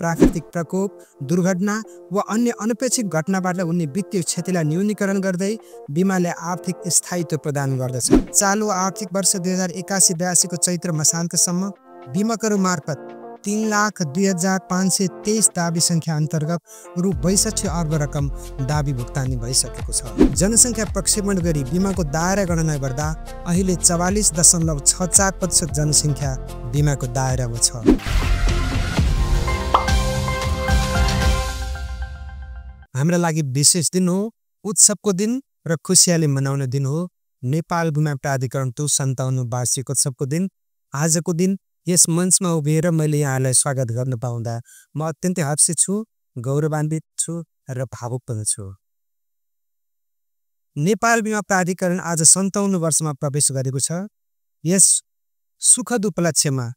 प्राकृतिक प्रकोप, दुर्घटना वा अन्य अनपेक्षित घटनाबाट हुने वित्तीय क्षतिलाई न्यूनीकरण गर्दै बीमाले आर्थिक स्थायित्व प्रदान गर्दछ। चालु आर्थिक वर्ष 2081-82 को चैत्र मसान्तसम्म बीमाकहरू मार्फत 3,02,523 दाबी संख्या अन्तर्गत रु 62 अर्ब रकम दाबी भुक्तानी भइसकेको छ। जनसङ्ख्या प्रक्षेपण गरी बीमाको दायरा गणना गर्दा अहिले 44.64% जनसङ्ख्या बीमाको दायरामा छ। हाम्रो लागि विशेष दिन हो, उत्सवको दिन र खुसियाली मनाउने दिन हो। नेपाल बीमा प्राधिकरणको 57 वार्षिक उत्सवको दिन। आजको दिन यस मञ्चमा उभिएर मैले यहाँलाई स्वागत गर्न पाउँदा म अत्यन्तै हर्षित छु, गौरवान्वित छु र भावुक पनि छु। नेपाल बीमा प्राधिकरण आज 57 वर्षमा प्रवेश गरेको छ। यस सुखद उपलक्ष्यमा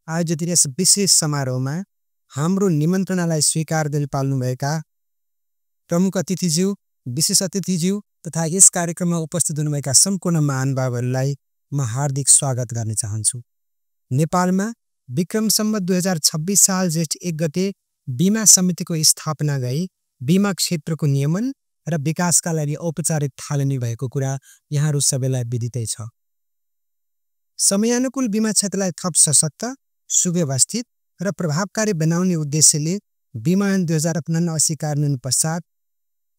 आयोजित यस विशेष समारोहमा हाम्रो निमन्त्रणालाई स्वीकार गरी पाल्नुभएका प्रमुख अतिथिज्यू, विशेष अतिथिज्यू तथा यस कार्यक्रममा उपस्थित हुनुभएका सम्पूर्ण महानुभावहरूलाई म हार्दिक स्वागत गर्न चाहन्छु। नेपालमा विक्रम सम्वत 2026 साल जेठ 1 गते बीमा समितिको स्थापना गई बीमा क्षेत्रको नियमन र विकासका लागि औपचारिक थालनी भएको कुरा यहाँहरू सबैलाई विदितै छ। समयानुकूल बीमा क्षेत्रलाई थप सशक्त, सुव्यवस्थित र प्रभावकारी बनाउने उद्देश्यले बीमा ऐन 2089 कार्यान्वयन पश्चात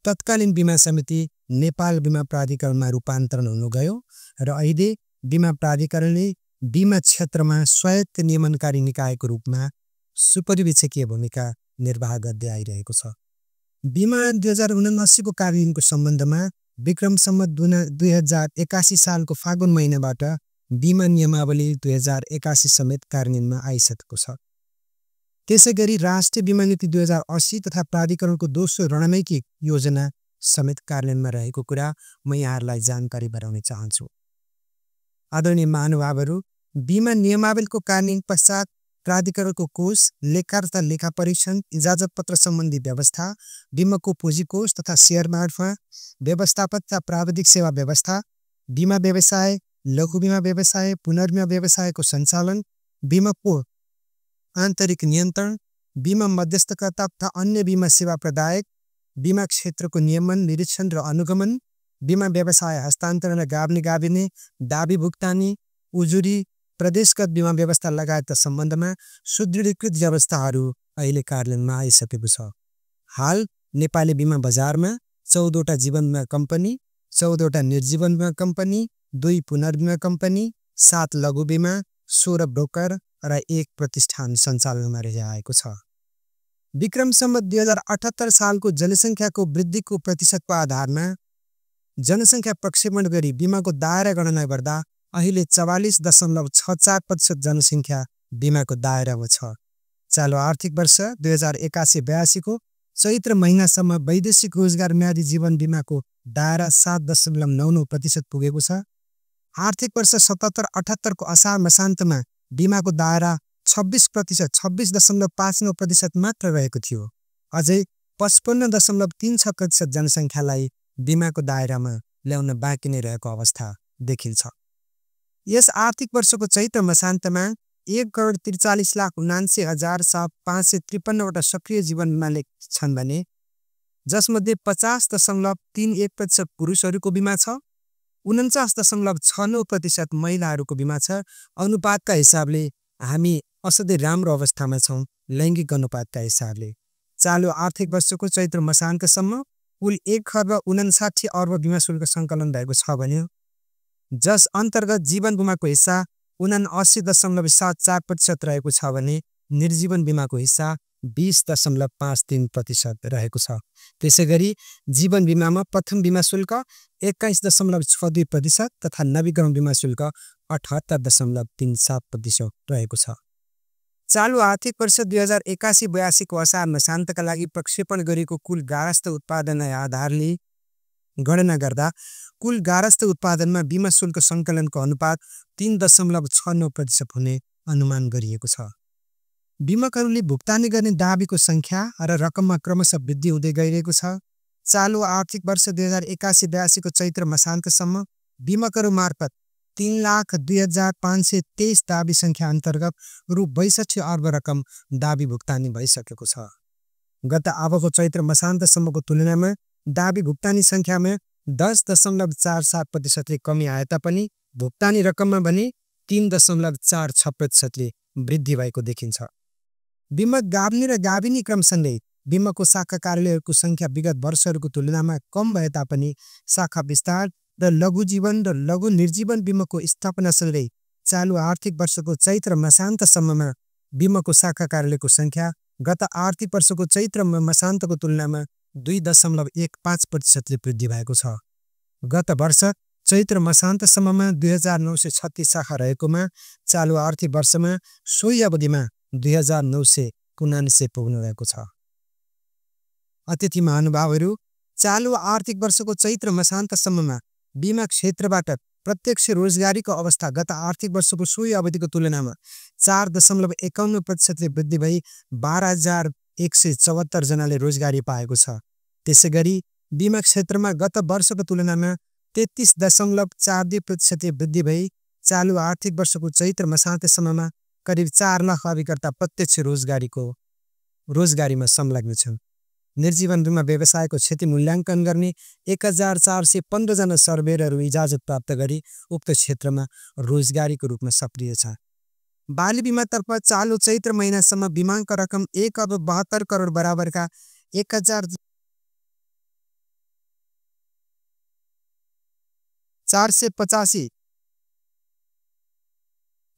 तत्कालीन बीमा समिति नेपाल बीमा प्राधिकरणमा रूपान्तरण हुन गयो र अहिले बीमा प्राधिकरणले बीमा क्षेत्रमा स्वायत्त नियमनकारी निकायको रूपमा सुपरिवीक्षकीय भूमिका निर्वाह गर्दै आइरहेको छ। बीमा ऐन 2079 को कार्यान्वयनको सम्बन्धमा विक्रम सम्वत 2081 सालको फागुन महिनाबाट बीमा नियमावली 2081 समेत कार्यान्वयनमा आइसकेको छ। त्यसैगरी राष्ट्रिय बीमा नीति 2080 तथा प्राधिकरणको दोस्रो रणनीतिक योजना समेत कार्यान्वयनमा रहेको कुरा म यहाँहरूलाई जानकारी गराउन चाहन्छु। आदरणीय महानुभावहरू, बीमा नियमावलीको कार्यान्वयन पश्चात प्राधिकरणको कोष, लेखा तथा लेखा परीक्षण, इजाजत पत्र सम्बन्धी व्यवस्था, बीमाको पुँजी कोष तथा शेयर मार्फत व्यवस्थापन तथा प्राविधिक सेवा व्यवस्था, बीमा व्यवसाय, लघु बीमा व्यवसाय, पुनर्बीमा व्यवसायको सञ्चालन, बीमाको आन्तरिक नियन्त्रण, बीमा मध्यस्थकर्ता तथा अन्य बीमा सेवा प्रदायक, बीमा क्षेत्रको नियमन, निरीक्षण र अनुगमन, बीमा व्यवसाय हस्तान्तरण र गाभिने दाबी भुक्तानी, उजुरी, प्रदेशगत बीमा व्यवस्था लगायतका सम्बन्धमा सुदृढीकृत व्यवस्थाहरू अहिले कार्यान्वयनमा आइसकेको छ। हाल नेपाली बीमा बजारमा 14वटा जीवन बीमा कम्पनी, 14वटा निर्जीवन बीमा कम्पनी, 2 पुनर्बीमा कम्पनी, 7 लघु बीमा, 16 ब्रोकर र 1 प्रतिष्ठान सञ्चालनमा रहिआएको छ। विक्रम सम्वत 2078 सालको जनसङ्ख्याको वृद्धिको प्रतिशतको आधारमा जनसङ्ख्या प्रक्षेपण गरी बीमाको दायरा गणना गर्दा अहिले 44.64% जनसङ्ख्या बीमाको दायरामा छ। चालु आर्थिक वर्ष 2081-82 को चैत्र महिनासम्म वैदेशिक रोजगार म्यादी जीवन बीमाको दायरा 7.99% पुगेको छ। आर्थिक वर्ष 77-78 को असार मसान्तमा बीमाको दायरा 26.59% मात्र रहेको थियो। अझै 55.36% जनसङ्ख्यालाई बीमाको दायरामा ल्याउन बाँकी नै रहेको अवस्था देखिन्छ। यस आर्थिक वर्षको चैत्र मसान्तमा 1,43,79,553 सक्रिय जीवन बीमा छन् भने जसमध्ये 50.31% पुरुषहरूको बीमा छ, 49.69% महिलाहरूको बीमा छ। अनुपातका हिसाबले हामी असाध्यै राम्रो अवस्थामा छौँ लैङ्गिक अनुपातका हिसाबले। चालु आर्थिक वर्षको चैत्र मसान्तसम्म कुल 1,59 अर्ब बीमा शुल्क सङ्कलन भएको छ भने जस अन्तर्गत जीवन बीमाको हिस्सा 79.74% रहेको छ भने निर्जीवन बीमाको हिस्सा 20.53% रहेको छ। त्यसैगरी जीवन बीमामा प्रथम बीमा शुल्क 21.62% तथा नवीकरण बीमा शुल्क 78.37% रहेको छ। चालु आर्थिक वर्ष 2081-82 को असार मसान्तका लागि प्रक्षेपण गरेको कुल गारस्थ उत्पादनलाई आधारले गणना गर्दा कुल गारस्थ उत्पादनमा बीमा शुल्क सङ्कलनको अनुपात 3.69% हुने अनुमान गरिएको छ। बीमाकहरूले भुक्तानी गर्ने दाबीको सङ्ख्या र रकममा क्रमशः वृद्धि हुँदै गइरहेको छ। चालु आर्थिक वर्ष 2081-82 को चैत्र मसान्तसम्म बीमाकहरू मार्फत 3,02,523 दाबी सङ्ख्या अन्तर्गत रु 62 अर्ब रकम दाबी भुक्तानी भइसकेको छ। गत अबको चैत्र मसान्तसम्मको तुलनामा दाबी भुक्तानी सङ्ख्यामा 10.47% कमी आए तापनि भुक्तानी रकममा भने 3.46% वृद्धि भएको देखिन्छ। बिमा गाभ्ने र गाभिनी क्रमसँगै बिमाको शाखा कार्यालयहरूको सङ्ख्या विगत वर्षहरूको तुलनामा कम भए तापनि शाखा विस्तार र लघु जीवन र लघु निर्जीवन बिमाको स्थापनासँगै चालु आर्थिक वर्षको चैत्र मसान्तसम्ममा बिमाको शाखा कार्यालयको सङ्ख्या गत आर्थिक वर्षको चैत्र मसान्तको तुलनामा 2.15% वृद्धि भएको छ। गत वर्ष चैत्र मसान्तसम्ममा 2,936 शाखा रहेकोमा चालु आर्थिक वर्षमा सोही अवधिमा 2,979 पुग्नु भएको छ। अतिथि महानुभावहरू, चालु आर्थिक वर्षको चैत्र मसान्तसम्ममा बिमा क्षेत्रबाट प्रत्यक्ष रोजगारीको अवस्था गत आर्थिक वर्षको सोही अवधिको तुलनामा 4.51% वृद्धि भई 12,174 जनाले रोजगारी पाएको छ। त्यसैगरी बिमा क्षेत्रमा गत वर्षको तुलनामा 33.42% वृद्धि भई चालु आर्थिक वर्षको चैत्र मसान्तसम्ममा करिब 4 लाख अभिकर्ता प्रत्यक्ष रोजगारीमा संलग्न छन्। निर्जीवन बिमा व्यवसायको क्षति मूल्याङ्कन गर्ने 1,415 जना सर्वेयरहरू इजाजत प्राप्त गरी उक्त क्षेत्रमा रोजगारीको रूपमा सक्रिय छ। बाली बिमातर्फ चालु चैत्र महिनासम्म बिमाको रकम 1.72 करोड बराबरका 1,485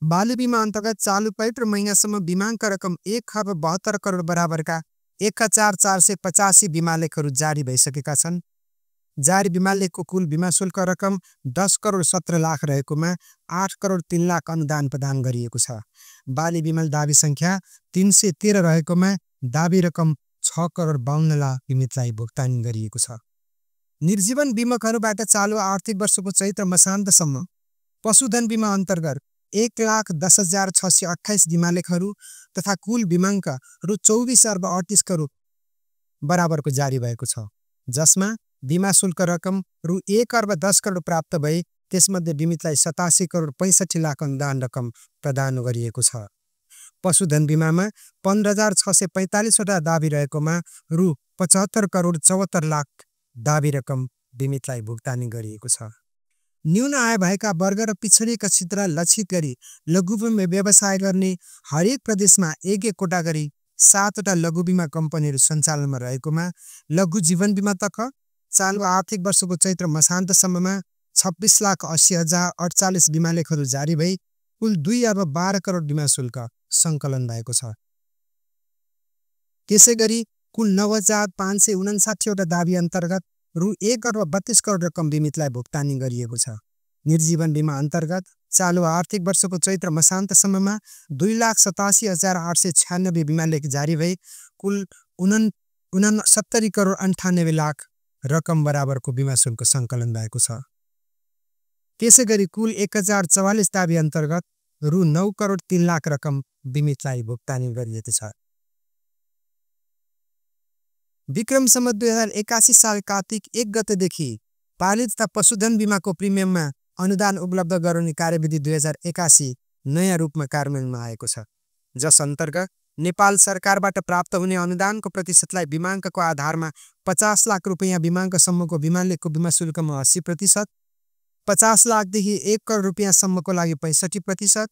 बाली बिमा अन्तर्गत चालु चैत्र महिनासम्म बिमाको रकम 1.72 करोड बराबरका 1,485 बिमा लेखहरू जारी भइसकेका छन्। जारी बिमा लेखको कुल बिमा शुल्क रकम 10 करोड 17 लाख रहेकोमा 8 करोड 3 लाख अनुदान प्रदान गरिएको छ। बाली बिमा दाबी सङ्ख्या 313 रहेकोमा दाबी रकम 6 करोड 52 लाख बिमितलाई भुक्तानी गरिएको छ। निर्जीवन बिमकहरूबाट चालु आर्थिक वर्षको चैत्र मसान्तसम्म पशुधन बिमा अन्तर्गत 1,10,628 बिमा लेखहरू तथा कुल बिमाङ्क रु 24 अर्ब 38 करोड बराबरको जारी भएको छ, जसमा बिमा शुल्क रकम रु 1 अर्ब 10 करोड प्राप्त भए त्यसमध्ये बिमितलाई 87 करोड 65 लाख अनुदान रकम प्रदान गरिएको छ। पशुधन बिमामा 15,645 वटा दाबी रहेकोमा रु 75 करोड 74 लाख दाबी रकम बिमितलाई भुक्तानी गरिएको छ। न्यून आय भएका वर्ग र पिछडिएका क्षेत्रलाई लक्षित गरी लघु बिमा व्यवसाय गर्ने हरेक प्रदेशमा एक कोटा गरी 7 वटा लघु बिमा कम्पनीहरू सञ्चालनमा रहेकोमा लघु जीवन बिमातर्फ चालु आर्थिक वर्षको चैत्र मसान्तसम्ममा 26,80,048 बिमा लेखहरू जारी भई कुल 2 अर्ब 12 करोड बिमा शुल्क सङ्कलन भएको छ। त्यसैगरी कुल 9,559 वटा दाबी अन्तर्गत रु 1 अर्ब 32 करोड रकम बिमितलाई भुक्तानी गरिएको छ। निर्जीवन बिमा अन्तर्गत चालु आर्थिक वर्षको चैत्र मसान्तसम्ममा 2,87,896 बिमा लेख जारी भई कुल 69 करोड 98 लाख रकम बराबरको बिमा शुल्क सङ्कलन भएको छ। त्यसैगरी कुल 1,044 दाबी अन्तर्गत रु 9 करोड 3 लाख रकम बिमितलाई भुक्तानी गरिएको छ। विक्रम सम्वत 2081 साल कार्तिक 1 गतेदेखि पालित तथा पशुधन बिमाको प्रिमियममा अनुदान उपलब्ध गराउने कार्यविधि 2081 नयाँ रूपमा कार्यान्वयनमा आएको छ, जस अन्तर्गत नेपाल सरकारबाट प्राप्त हुने अनुदानको प्रतिशतलाई बिमाङ्कको आधारमा 50 लाख रुपैयाँ बिमाङ्कसम्मको बिमा लेखको बिमा शुल्कमा 80%, 50 लाखदेखि 1 करोड रुपैयाँसम्मको लागि 65%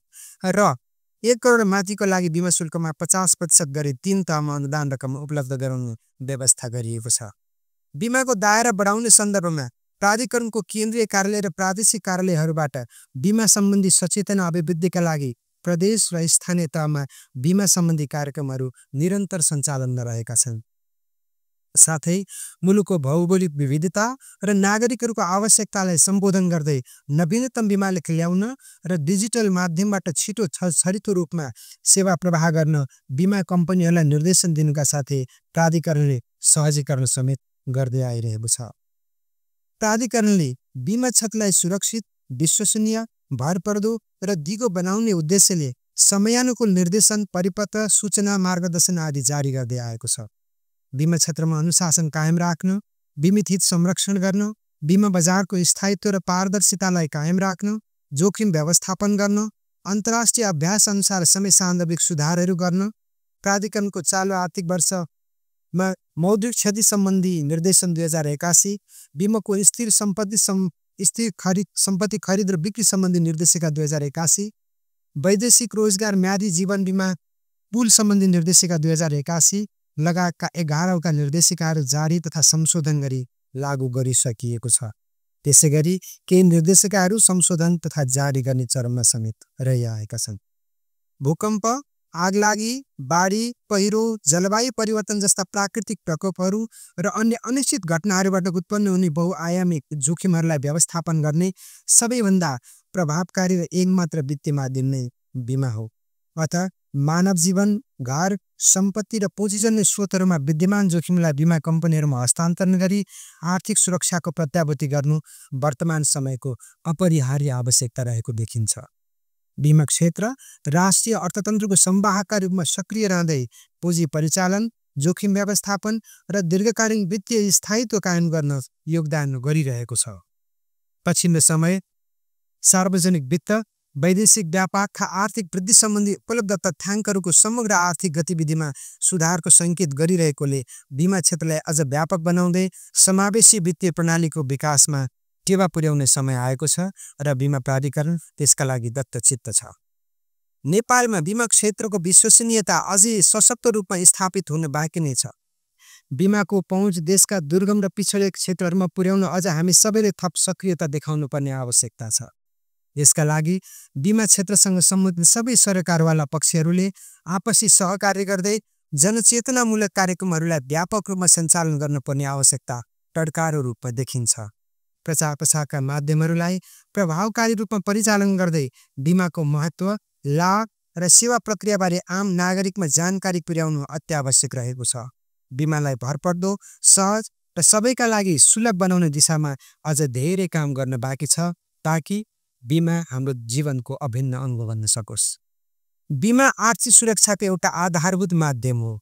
र 1 करोड माथिको लागि बिमा शुल्कमा 50% गरी 3 तहमा अनुदान रकम उपलब्ध गराउने व्यवस्था गरिएको छ। बिमाको दायरा बढाउने सन्दर्भमा प्राधिकरणको केन्द्रीय कार्यालय र प्रादेशिक कार्यालयहरूबाट बिमा सम्बन्धी सचेतना अभिवृद्धिका लागि प्रदेश र स्थानीय तहमा बिमा सम्बन्धी कार्यक्रमहरू निरन्तर सञ्चालनमा रहेका छन्। साथै मुलुकको भौगोलिक विविधता र नागरिकहरूको आवश्यकतालाई सम्बोधन गर्दै नवीनतम बिमा लेख ल्याउन र डिजिटल माध्यमबाट छिटो छरितो रूपमा सेवा प्रवाह गर्न बिमा कम्पनीहरूलाई निर्देशन दिनुका साथै प्राधिकरणले सहजीकरण समेत गर्दै आइरहेको छ। प्राधिकरणले बिमा क्षेत्रलाई सुरक्षित, विश्वसनीय, भरपर्दो र दिगो बनाउने उद्देश्यले समयानुकूल निर्देशन, परिपत्र, सूचना, मार्गदर्शन आदि जारी गर्दै आएको छ। बिमा क्षेत्रमा अनुशासन कायम राख्न, बिमित हित संरक्षण गर्न, बिमा बजारको स्थायित्व र पारदर्शितालाई कायम राख्न, जोखिम व्यवस्थापन गर्न, अन्तर्राष्ट्रिय अभ्यास अनुसार समय सान्दर्भिक सुधारहरू गर्न, प्राधिकरणको चालु आर्थिक वर्षमा मौद्रिक क्षति सम्बन्धी निर्देशन 2081, बीमाको स्थिर सम्पत्ति खरिद र बिक्री सम्बन्धी निर्देशिका 2081, वैदेशिक रोजगार म्यादी जीवन बीमा पुल सम्बन्धी निर्देशिका 2081 लगायतका 11वटा निर्देशिकाहरू जारी तथा संशोधन गरी लागू गरिसकिएको छ। त्यसैगरी केही निर्देशिकाहरू संशोधन तथा जारी गर्ने चरणमा समेत रहिआएका छन्। भूकम्प, आगलागी, बाढी, पहिरो, जलवायु परिवर्तन जस्ता प्राकृतिक प्रकोपहरू र अन्य अनिश्चित घटनाहरूबाट उत्पन्न हुने बहुआयामिक जोखिमहरूलाई व्यवस्थापन गर्ने सबैभन्दा प्रभावकारी र एकमात्र वित्तीय माध्यम नै बीमा हो। अतः मानव जीवन, घर, सम्पत्ति र पुँजीजन्य स्रोतहरूमा विद्यमान जोखिमलाई बीमा कम्पनीहरूमा हस्तान्तरण गरी आर्थिक सुरक्षाको प्रत्याभूति गर्नु वर्तमान समयको अपरिहार्य आवश्यकता रहेको देखिन्छ। बीमा क्षेत्र राष्ट्रिय अर्थतन्त्रको संवाहकका रूपमा सक्रिय रहँदै पुँजी परिचालन, जोखिम व्यवस्थापन र दीर्घकालीन वित्तीय स्थायित्व कायम गर्न योगदान गरिरहेको छ। पछिल्लो समय सार्वजनिक वित्त, वैदेशिक व्यापारका आर्थिक वृद्धि सम्बन्धी उपलब्ध तथ्याङ्कहरूको समग्र आर्थिक गतिविधिमा सुधारको सङ्केत गरिरहेकोले बीमा क्षेत्रलाई अझ व्यापक बनाउँदै समावेशी वित्तीय प्रणालीको विकासमा टेवा पुर्याउने समय आएको छ र बीमा प्राधिकरण त्यसका लागि दत्तचित्त छ। नेपालमा बीमा क्षेत्रको विश्वसनीयता अझै सशक्त रूपमा स्थापित हुन बाँकी नै छ। बीमाको पहुँच देशका दुर्गम र पिछडिएका क्षेत्रहरूमा पुर्याउन अझ हामी सबैले थप सक्रियता देखाउनु पर्ने आवश्यकता छ। यसका लागि बीमा क्षेत्रसँग सम्बन्धित सबै सरकारवाला पक्षहरूले आपसी सहकार्य गर्दै जनचेतनामूलक कार्यक्रमहरूलाई व्यापक रूपमा सञ्चालन गर्नुपर्ने आवश्यकता टड्कारो रूपमा देखिन्छ। प्रचार प्रसारका माध्यमहरूलाई प्रभावकारी रूपमा परिचालन गर्दै बीमाको महत्त्व, लाभ र सेवा प्रक्रियाबारे आम नागरिकमा जानकारी पुर्याउनु अत्यावश्यक रहेको छ। बीमालाई भरपर्दो, सहज र सबैका लागि सुलभ बनाउने दिशामा अझ धेरै काम गर्न बाँकी छ ताकि बीमा हाम्रो जीवनको अभिन्न अङ्ग बन्न सकोस्। बीमा आर्थिक सुरक्षाको एउटा आधारभूत माध्यम हो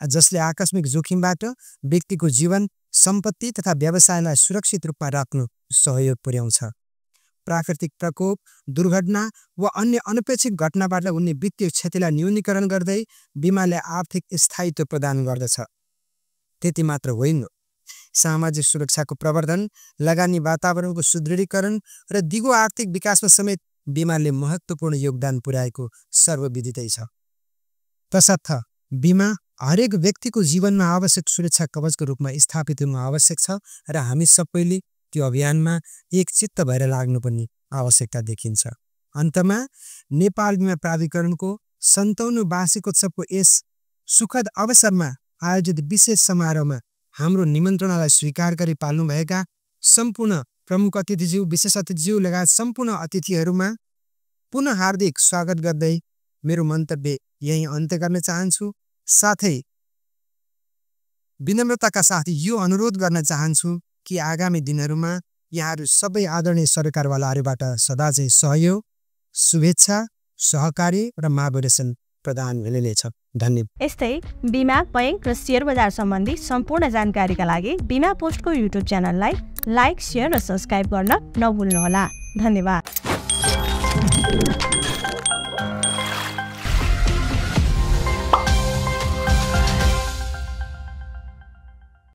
जसले आकस्मिक जोखिमबाट व्यक्तिको जीवन, सम्पत्ति तथा व्यवसायलाई सुरक्षित रूपमा राख्नु सहयोग पुर्याउँछ। प्राकृतिक प्रकोप, दुर्घटना वा अन्य अनपेक्षित घटनाबाट हुने वित्तीय क्षतिलाई न्यूनीकरण गर्दै बीमाले आर्थिक स्थायित्व प्रदान गर्दछ। त्यति मात्र होइन, सामाजिक सुरक्षाको प्रवर्धन, लगानी वातावरणको सुदृढीकरण र दिगो आर्थिक विकासमा समेत बीमाले महत्त्वपूर्ण योगदान पुर्याएको सर्वविदितै छ। तसर्थ बीमा हरेक व्यक्तिको जीवनमा आवश्यक सुरक्षा कवचको रूपमा स्थापित हुनु आवश्यक छ र हामी सबैले त्यो अभियानमा एकचित्त भएर लाग्नुपर्ने आवश्यकता देखिन्छ। अन्तमा नेपाल बीमा प्राधिकरणको 57औं वार्षिकोत्सवको यस सुखद अवसरमा आयोजित विशेष समारोहमा हाम्रो निमन्त्रणालाई स्वीकार गरी पाल्नुभएका सम्पूर्ण प्रमुख अतिथिज्यू, विशेष अतिथिज्यू लगायत सम्पूर्ण अतिथिहरूमा पुनः हार्दिक स्वागत गर्दै मेरो मन्तव्य यही अन्त्य गर्न चाहन्छु। साथै विनम्रताका साथ यो अनुरोध गर्न चाहन्छु कि आगामी दिनहरूमा यहाँहरू सबै आदरणीय सरकारवालाहरूबाट सदा चाहिँ सहयोग, शुभेच्छा, सहकारी र मार्गदर्शन प्रदान हुनेछ। धन्यवाद। यस्तै बीमा, बैंक र शेयर बजार सम्बन्धी सम्पूर्ण जानकारीका लागि बीमा पोस्टको युट्युब च्यानललाई लाइक, शेयर र सब्स्क्राइब गर्न नभुल्नुहोला। धन्यवाद।